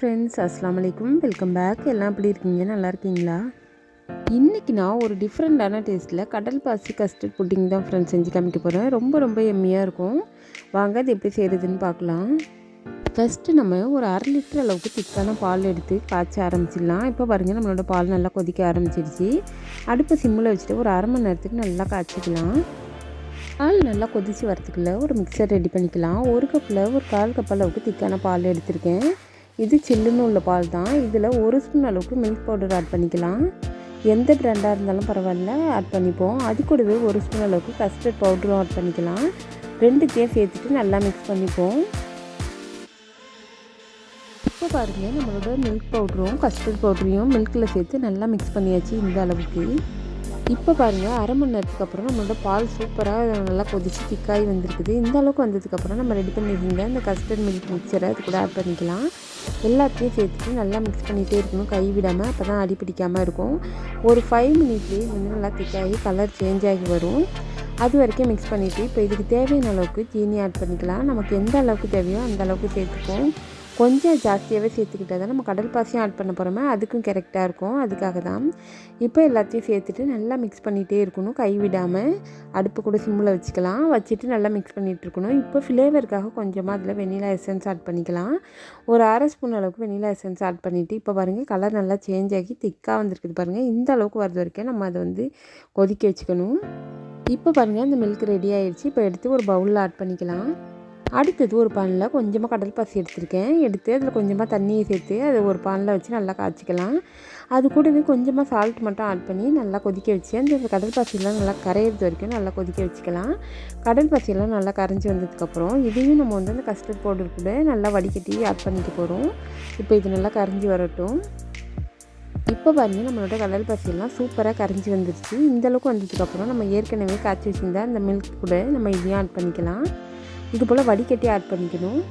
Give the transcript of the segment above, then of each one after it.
Friends, அஸ்ஸலாமு அலைக்கும். Welcome back. எல்லாம் எப்படி இருக்கீங்க? நல்லா இருக்கீங்களா? இன்றைக்கி நான் ஒரு டிஃப்ரெண்ட்டான டேஸ்ட்டில் கடல் பாசி கஸ்டர்ட் புட்டிங் தான் ஃப்ரெண்ட்ஸ் செஞ்சு காமிக்க போகிறேன். ரொம்ப எம்மியாக இருக்கும். வாங்க அது எப்படி செய்கிறதுன்னு பார்க்கலாம். ஃபஸ்ட்டு நம்ம ஒரு 1/2 லிட்டர் அளவுக்கு திக்கான பால் எடுத்து காய்ச்ச ஆரம்பிச்சிடலாம். இப்போ பாருங்கள், நம்மளோட பால் நல்லா கொதிக்க ஆரம்பிச்சிடுச்சு. அடுப்பை சிம்மில் வச்சுட்டு ஒரு 1/2 மணி நேரத்துக்கு நல்லா காய்ச்சிக்கலாம். பால் நல்லா கொதித்து வரத்துக்குள்ள ஒரு மிக்சர் ரெடி பண்ணிக்கலாம். ஒரு கப்பில் ஒரு 1/4 கப் அளவுக்கு திக்கான பால் எடுத்திருக்கேன். இது சில்லுன்னு உள்ள பால் தான். இதில் 1 ஸ்பூன் அளவுக்கு மில்க் பவுடர் ஆட் பண்ணிக்கலாம். எந்த பிராண்டாக இருந்தாலும் பரவாயில்ல, ஆட் பண்ணிப்போம். அது கூடவே 1 ஸ்பூன் அளவுக்கு கஸ்டர்ட் பவுடரும் ஆட் பண்ணிக்கலாம். ரெண்டுத்தையும் சேர்த்துட்டு நல்லா மிக்ஸ் பண்ணிப்போம். இப்போ பாருங்கள், நம்மளோட மில்க் பவுடரும் கஸ்டர்ட் பவுடரையும் மில்கில் சேர்த்து நல்லா மிக்ஸ் பண்ணியாச்சு இந்த அளவுக்கு. இப்போ பாருங்கள், 1/2 மணி நேரத்துக்கு அப்புறம் நம்மளோட பால் சூப்பராக நல்லா கொதித்து திக்காகி வந்திருக்குது. இந்த அளவுக்கு வந்ததுக்கப்புறம் நம்ம ரெடி பண்ணியிருந்த இந்த கஸ்டர்ட் மில்க் மிக்சரை அது கூட ஆட் பண்ணிக்கலாம். எல்லாத்தையும் சேர்த்துட்டு நல்லா மிக்ஸ் பண்ணிகிட்டே இருக்கணும், கை விடாமல். அப்போ தான் அடி பிடிக்காமல் இருக்கும். ஒரு 5 மினிட்லேயே வந்து நல்லா திக்காகி கலர் சேஞ்ச் ஆகி வரும். அது வரைக்கும் மிக்ஸ் பண்ணிவிட்டு இப்போ இதுக்கு தேவையான அளவுக்கு சீனி ஆட் பண்ணிக்கலாம். நமக்கு எந்த அளவுக்கு தேவையோ அந்த அளவுக்கு சேர்த்துப்போம். கொஞ்சம் ஜாஸ்தியாகவே சேர்த்துக்கிட்டால் தான் நம்ம கடல் பாசியும் ஆட் பண்ண போகிறோமே, அதுக்கும் கரெக்டாக இருக்கும். அதுக்காக தான் இப்போ எல்லாத்தையும் சேர்த்துட்டு நல்லா மிக்ஸ் பண்ணிகிட்டே இருக்கணும், கை விடாமல். அடுப்பு கூட சிம்மில் வச்சுட்டு நல்லா மிக்ஸ் பண்ணிகிட்டு இருக்கணும். இப்போ ஃப்ளேவருக்காக கொஞ்சமாக அதில் வெனிலா எசன்ஸ் ஆட் பண்ணிக்கலாம். ஒரு 1/2 ஸ்பூன் அளவுக்கு வெனிலா எசன்ஸ் ஆட் பண்ணிவிட்டு இப்போ பாருங்கள், கலர் நல்லா சேஞ்ச் ஆகி திக்காக வந்திருக்குது பாருங்கள். இந்த அளவுக்கு வரது வரைக்கும் நம்ம அதை வந்து கொதிக்க வச்சுக்கணும். இப்போ பாருங்கள், அந்த மில்க் ரெடி ஆகிடுச்சு. இப்போ எடுத்து ஒரு பவுலில் ஆட் பண்ணிக்கலாம். அடுத்தது ஒரு பானில் கொஞ்சமாக கடல் பாசி எடுத்து அதில் கொஞ்சமாக தண்ணியை சேர்த்து அதை ஒரு பானில் வச்சு நல்லா காய்ச்சிக்கலாம். அது கூடவே கொஞ்சமாக சால்ட் மட்டும் ஆட் பண்ணி நல்லா கொதிக்க வச்சு அந்த கடல் பாசியெல்லாம் நல்லா கரையிறது வரைக்கும் நல்லா கொதிக்க வச்சுக்கலாம். கடல் பாசியெல்லாம் நல்லா கரைஞ்சி வந்ததுக்கப்புறம் இதையும் நம்ம வந்து அந்த கஸ்டர்ட் பவுடர் கூட நல்லா வடிகட்டி ஆட் பண்ணிக்க போகிறோம். இப்போ இது நல்லா கரைஞ்சி வரட்டும். இப்போ பாருங்கள், நம்மளோட கடல் பாசியெல்லாம் சூப்பராக கரைஞ்சி வந்துருச்சு. இந்தளவுக்கு வந்ததுக்கப்புறம் நம்ம ஏற்கனவே காய்ச்சி வச்சுருந்தா அந்த மில்க் கூட நம்ம இதையும் ஆட் பண்ணிக்கலாம். இது போல் வடிகட்டி ஆட் பண்ணிக்கணும்.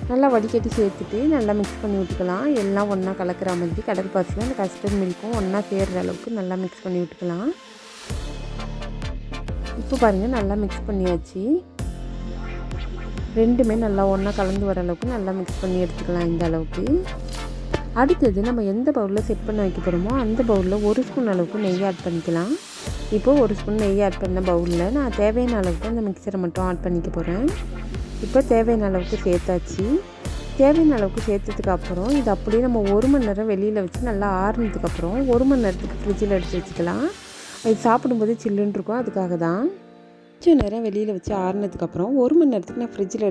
நல்லா வடிகட்டி சேர்த்துட்டு நல்லா மிக்ஸ் பண்ணி விட்டுக்கலாம். எல்லாம் ஒன்றா கலக்கிற மாதிரி கடல் பாசியும் அந்த கஸ்டர்ட் மில்க்கும் ஒன்றா சேர்கிற அளவுக்கு நல்லா மிக்ஸ் பண்ணி விட்டுக்கலாம். இப்போ பாருங்கள், நல்லா மிக்ஸ் பண்ணியாச்சு. ரெண்டுமே நல்லா ஒன்றா கலந்து வர அளவுக்கு நல்லா மிக்ஸ் பண்ணி எடுத்துக்கலாம் இந்த அளவுக்கு. அடுத்தது நம்ம எந்த பவுலில் செட் பண்ண வைக்க போகிறோமோ அந்த பவுலில் 1 ஸ்பூன் அளவுக்கு நெய் ஆட் பண்ணிக்கலாம். இப்போது 1 ஸ்பூன் நெய் ஆட் பண்ண பவுலில் நான் தேவையான அளவுக்கு அந்த மிக்சரை மட்டும் ஆட் பண்ணிக்க போகிறேன். இப்போ தேவையான அளவுக்கு சேர்த்தாச்சு. தேவையான அளவுக்கு சேர்த்ததுக்கு அப்புறம் இது அப்படியே நம்ம 1 மணி நேரம் வெளியில் வச்சு நல்லா ஆறுனதுக்கப்புறம் 1 மணி நேரத்துக்கு ஃப்ரிட்ஜில் எடுத்து வச்சுக்கலாம். இது சாப்பிடும்போது சில்லுன்னு இருக்கும், அதுக்காக தான். கொஞ்சம் நேரம் வெளியில் வச்சு ஆறுனதுக்கப்புறம் 1 மணி நேரத்துக்கு நான் ஃப்ரிட்ஜில்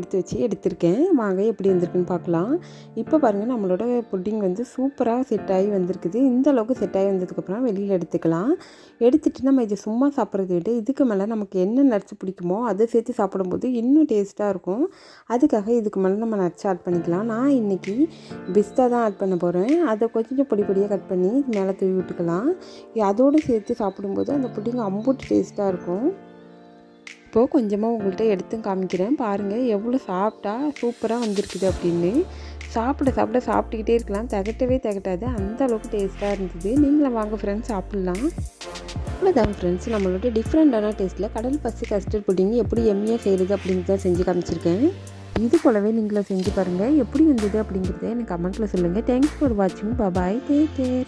எடுத்திருக்கேன். வாங்க எப்படி வந்திருக்குன்னு பார்க்கலாம். இப்போ பாருங்கள், நம்மளோட புட்டிங் வந்து சூப்பராக செட் ஆகி வந்திருக்குது. இந்த அளவுக்கு செட் ஆகி வந்ததுக்கப்புறம் வெளியில் எடுத்துக்கலாம். எடுத்துகிட்டு நம்ம இதை சும்மா சாப்பிட்றத விட இதுக்கு மேலே நமக்கு என்ன நட்ஸ் பிடிக்குமோ அதை சேர்த்து சாப்பிடும்போது இன்னும் டேஸ்ட்டாக இருக்கும். அதுக்காக இதுக்கு மேலே நம்ம நட்ஸ் ஆட் பண்ணிக்கலாம். நான் இன்றைக்கி பிஸ்தா தான் ஆட் பண்ண போகிறேன். அதை கொஞ்சம் பொடியாக கட் பண்ணி மேலே தூவி விட்டுக்கலாம். அதோடு சேர்த்து சாப்பிடும்போது அந்த புட்டிங் அம்புட்டு டேஸ்ட்டாக இருக்கும். இப்போது கொஞ்சமாக உங்கள்கிட்ட எடுத்து காமிக்கிறேன். பாருங்கள் எவ்வளோ சூப்பராக வந்திருக்குது அப்படின்னு. சாப்பிட்டுக்கிட்டே இருக்கலாம், திகட்டாது. அந்த அளவுக்கு டேஸ்ட்டாக இருந்தது. நீங்களும் வாங்க ஃப்ரெண்ட்ஸ், சாப்பிட்லாம். அவ்வளோதான் ஃப்ரெண்ட்ஸ், நம்மளோட டிஃப்ரெண்ட்டான டேஸ்ட்டில் கடல் பாசி கஸ்டர்ட் புட்டிங் எப்படி எம்மியாக செய்கிறது அப்படிங்கிறத செஞ்சு காமிச்சிருக்கேன். இது போலவே நீங்களும் செஞ்சு பாருங்கள். எப்படி வந்தது அப்படிங்கிறத எனக்கு கமெண்ட்டில் சொல்லுங்கள். தேங்க்ஸ் ஃபார் வாட்சிங். பாய், டேக் கேர்.